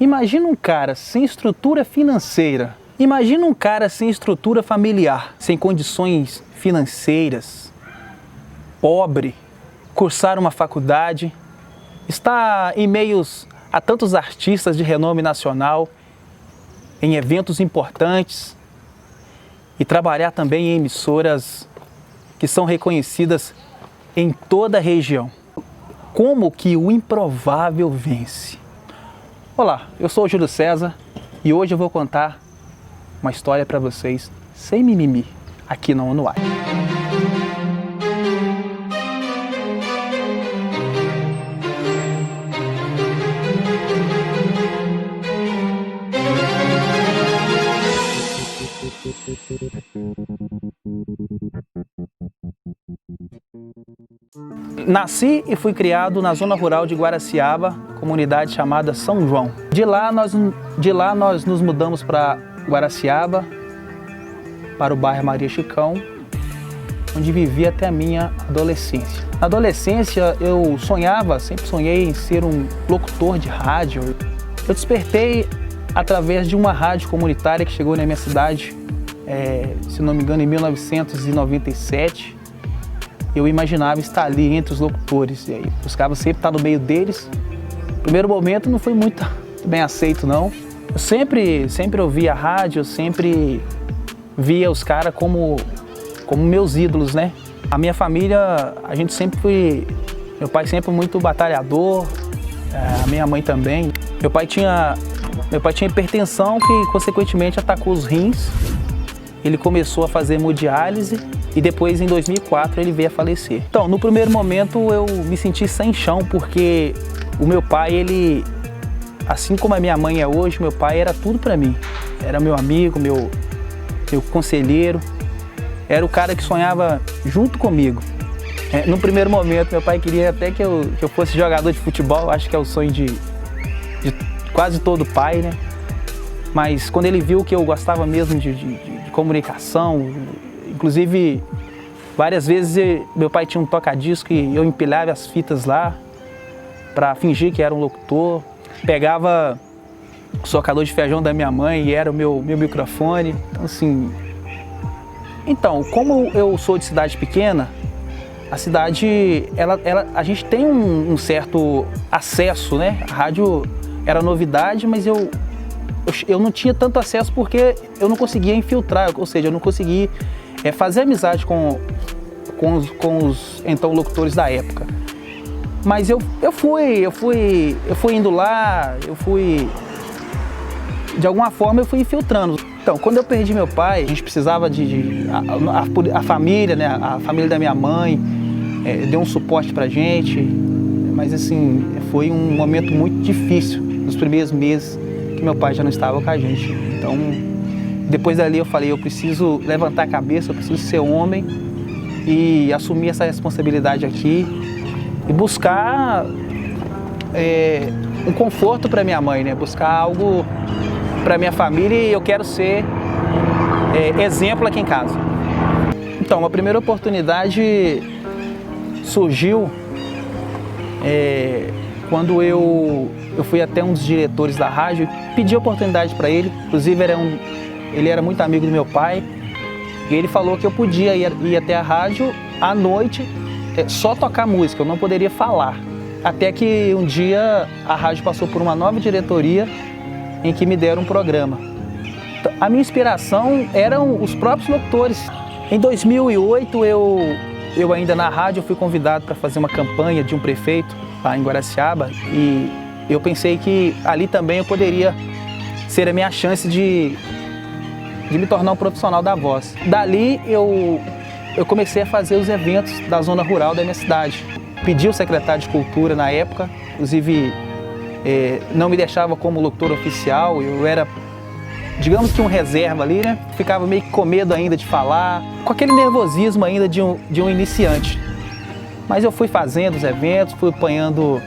Imagina um cara sem estrutura financeira, imagina um cara sem estrutura familiar, sem condições financeiras, pobre, cursar uma faculdade, estar em meios a tantos artistas de renome nacional, em eventos importantes e trabalhar também em emissoras que são reconhecidas em toda a região. Como que o improvável vence? Olá, eu sou o Júlio César e hoje eu vou contar uma história para vocês sem mimimi aqui no ONU. Nasci e fui criado na zona rural de Guaraciaba, comunidade chamada São João. De lá nós nos mudamos para Guaraciaba, para o bairro Maria Chicão, onde vivi até a minha adolescência. Na adolescência eu sempre sonhei em ser um locutor de rádio. Eu despertei através de uma rádio comunitária que chegou na minha cidade, se não me engano, em 1997. Eu imaginava estar ali entre os locutores, e aí buscava sempre estar no meio deles. No primeiro momento não foi muito bem aceito, não. Eu sempre ouvia a rádio, eu sempre via os caras como meus ídolos, né? A minha família, meu pai sempre muito batalhador, a minha mãe também. Meu pai tinha hipertensão que consequentemente atacou os rins. Ele começou a fazer hemodiálise e depois, em 2004, ele veio a falecer. Então, no primeiro momento, eu me senti sem chão, porque o meu pai, ele, assim como a minha mãe é hoje, meu pai era tudo para mim. Era meu amigo, meu conselheiro, era o cara que sonhava junto comigo. No primeiro momento, meu pai queria até que eu fosse jogador de futebol, acho que é o sonho de quase todo pai, né? Mas quando ele viu que eu gostava mesmo de comunicação, inclusive várias vezes meu pai tinha um toca-disco e eu empilhava as fitas lá para fingir que era um locutor. Pegava o socador de feijão da minha mãe e era o meu microfone. Então, assim, como eu sou de cidade pequena, a cidade, a gente tem um certo acesso, né? A rádio era novidade, mas eu não tinha tanto acesso porque eu não conseguia infiltrar, ou seja, eu não conseguia fazer amizade com os então locutores da época. Mas eu fui indo lá, de alguma forma eu fui infiltrando. Então, quando eu perdi meu pai, a gente precisava a família, né, a família da minha mãe deu um suporte pra gente, mas assim, foi um momento muito difícil nos primeiros meses que meu pai já não estava com a gente. Então, depois dali eu falei, eu preciso levantar a cabeça, eu preciso ser homem e assumir essa responsabilidade aqui e buscar um conforto para minha mãe, né? Buscar algo para minha família, e eu quero ser exemplo aqui em casa. Então, a primeira oportunidade surgiu quando eu fui até um dos diretores da rádio e pedi a oportunidade para ele. Inclusive, ele era muito amigo do meu pai, e ele falou que eu podia ir até a rádio à noite, só tocar música, eu não poderia falar. Até que um dia a rádio passou por uma nova diretoria em que me deram um programa. Então, a minha inspiração eram os próprios locutores. Em 2008, eu ainda na rádio fui convidado para fazer uma campanha de um prefeito lá em Guaraciaba, e eu pensei que ali também eu poderia ser a minha chance de me tornar um profissional da voz. Dali eu comecei a fazer os eventos da zona rural da minha cidade. Pedi ao secretário de Cultura na época, inclusive não me deixava como locutor oficial, eu era, digamos que um reserva ali, né? Ficava meio que com medo ainda de falar, com aquele nervosismo ainda de um iniciante. Mas eu fui fazendo os eventos, fui apanhando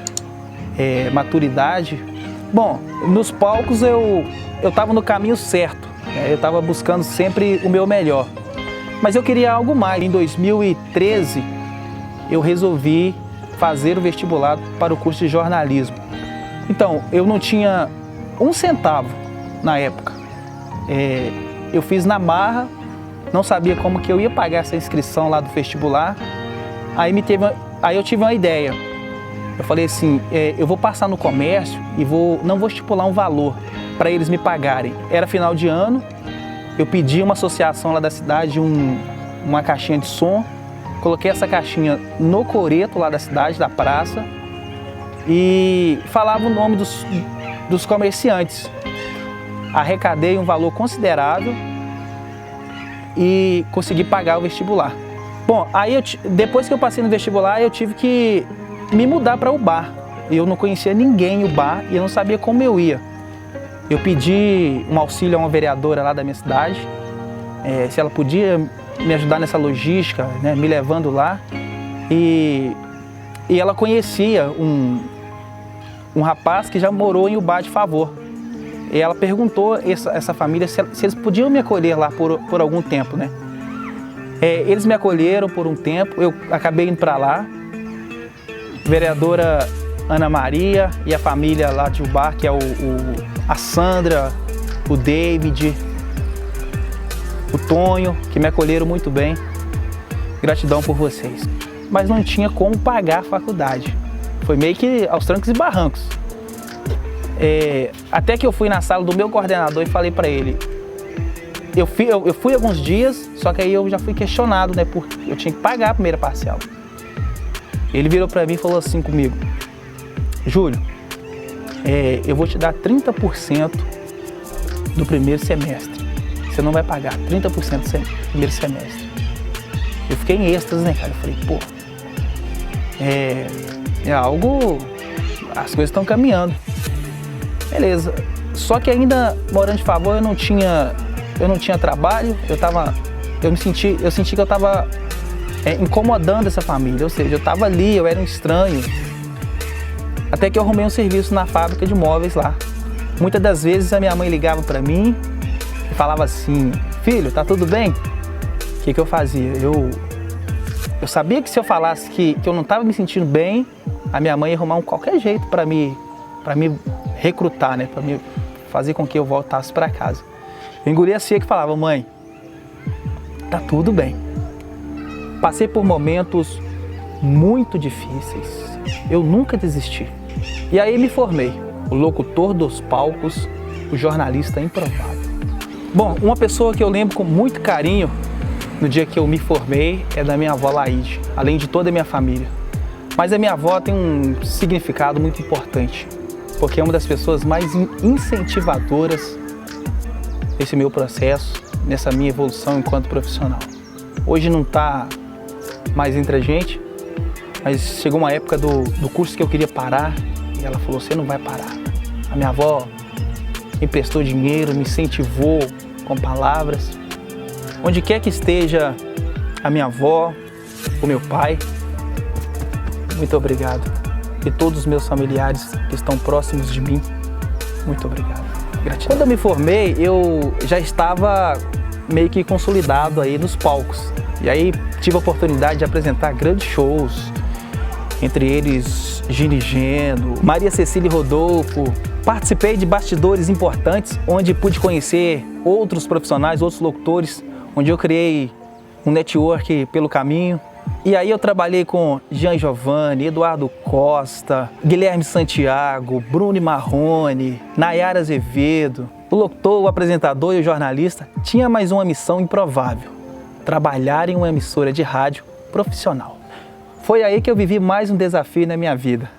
maturidade. Bom, nos palcos eu estava no caminho certo, eu estava buscando sempre o meu melhor. Mas eu queria algo mais. Em 2013, eu resolvi fazer o vestibular para o curso de jornalismo. Então, eu não tinha um centavo na época. Eu fiz na marra, não sabia como que eu ia pagar essa inscrição lá do vestibular. Aí eu tive uma ideia. Eu falei assim, eu vou passar no comércio e não vou estipular um valor para eles me pagarem. Era final de ano, eu pedi uma associação lá da cidade, uma caixinha de som, coloquei essa caixinha no coreto lá da cidade, da praça, e falava o nome dos comerciantes. Arrecadei um valor considerável e consegui pagar o vestibular. Bom, aí depois que eu passei no vestibular, eu tive que me mudar para o bar. Eu não conhecia ninguém em bar e eu não sabia como eu ia. Eu pedi um auxílio a uma vereadora lá da minha cidade, se ela podia me ajudar nessa logística, né, me levando lá. E ela conhecia um rapaz que já morou em Ubá de Favor. E ela perguntou essa família se eles podiam me acolher lá por algum tempo, né? Eles me acolheram por um tempo, eu acabei indo para lá. Vereadora Ana Maria e a família lá de Ubá, que é a Sandra, o David, o Tonho, que me acolheram muito bem. Gratidão por vocês. Mas não tinha como pagar a faculdade. Foi meio que aos trancos e barrancos. Até que eu fui na sala do meu coordenador e falei para ele. Eu fui alguns dias, só que aí eu já fui questionado, né? Porque eu tinha que pagar a primeira parcial. Ele virou para mim e falou assim comigo: Júlio, eu vou te dar 30% do primeiro semestre. Você não vai pagar 30% do primeiro semestre. Eu fiquei em êxtase, né, cara? Eu falei, pô, é algo... As coisas estão caminhando. Beleza. Só que ainda, morando de Favor, eu não tinha trabalho. Eu senti que eu estava incomodando essa família. Ou seja, eu estava ali, eu era um estranho. Até que eu arrumei um serviço na fábrica de móveis lá. Muitas das vezes a minha mãe ligava para mim e falava assim: filho, tá tudo bem? O que eu fazia? Eu sabia que se eu falasse que eu não estava me sentindo bem, a minha mãe ia arrumar qualquer jeito para me recrutar, né? Para me fazer com que eu voltasse para casa. Eu engolia a seco e falava: mãe, tá tudo bem. Passei por momentos muito difíceis. Eu nunca desisti. E aí me formei, o locutor dos palcos, o jornalista improvável. Bom, uma pessoa que eu lembro com muito carinho no dia que eu me formei é da minha avó Laide, além de toda a minha família. Mas a minha avó tem um significado muito importante, porque é uma das pessoas mais incentivadoras desse meu processo, nessa minha evolução enquanto profissional. Hoje não está mais entre a gente, mas chegou uma época do curso que eu queria parar e ela falou: você não vai parar. A minha avó me emprestou dinheiro, me incentivou com palavras. Onde quer que esteja a minha avó, o meu pai, muito obrigado. E todos os meus familiares que estão próximos de mim, muito obrigado. Gratidão. Quando eu me formei, eu já estava meio que consolidado aí nos palcos. E aí tive a oportunidade de apresentar grandes shows, entre eles Gini Geno, Maria Cecília e Rodolfo. Participei de bastidores importantes, onde pude conhecer outros profissionais, outros locutores, onde eu criei um network pelo caminho. E aí eu trabalhei com Jean Giovanni, Eduardo Costa, Guilherme Santiago, Bruno Marrone, Nayara Azevedo. O locutor, o apresentador e o jornalista tinha mais uma missão improvável: trabalhar em uma emissora de rádio profissional. Foi aí que eu vivi mais um desafio na minha vida.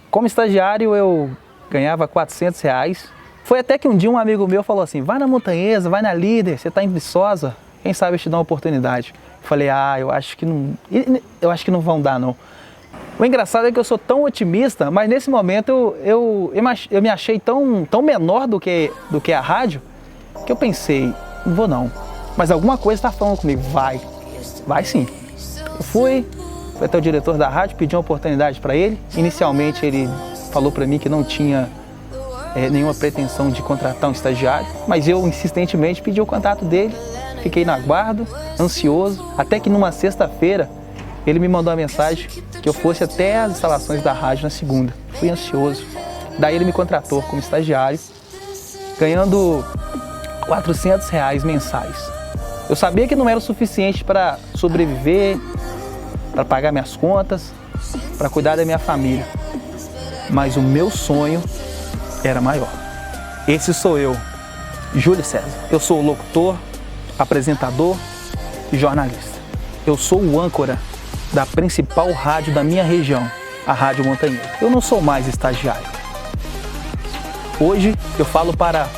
Como estagiário eu ganhava R$400. Foi até que um dia um amigo meu falou assim: vai na Montanhesa, vai na Líder, você está em Viçosa, quem sabe eu te dou uma oportunidade. Eu falei: eu acho que não vão dar não. O engraçado é que eu sou tão otimista, mas nesse momento eu me achei tão menor do que a rádio, que eu pensei: não vou não. Mas alguma coisa está falando comigo: vai sim. Eu fui até o diretor da rádio, pedi uma oportunidade para ele. Inicialmente ele falou para mim que não tinha nenhuma pretensão de contratar um estagiário, mas eu insistentemente pedi o contato dele, fiquei no aguardo, ansioso, até que numa sexta-feira ele me mandou uma mensagem que eu fosse até as instalações da rádio na segunda. Fui ansioso, Daí ele me contratou como estagiário, ganhando R$ 400 mensais. Eu sabia que não era o suficiente para sobreviver, para pagar minhas contas, para cuidar da minha família. Mas o meu sonho era maior. Esse sou eu, Júlio César. Eu sou locutor, apresentador e jornalista. Eu sou o âncora da principal rádio da minha região, a Rádio Montanheiro. Eu não sou mais estagiário. Hoje eu falo para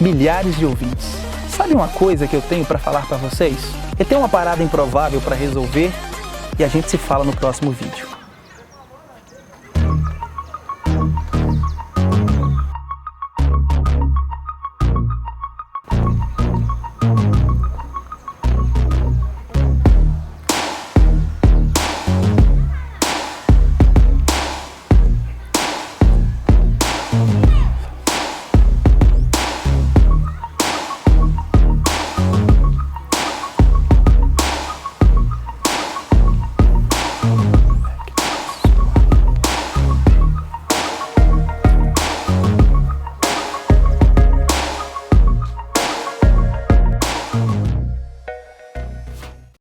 milhares de ouvintes. Sabe uma coisa que eu tenho para falar para vocês? Eu tenho uma parada improvável para resolver e a gente se fala no próximo vídeo.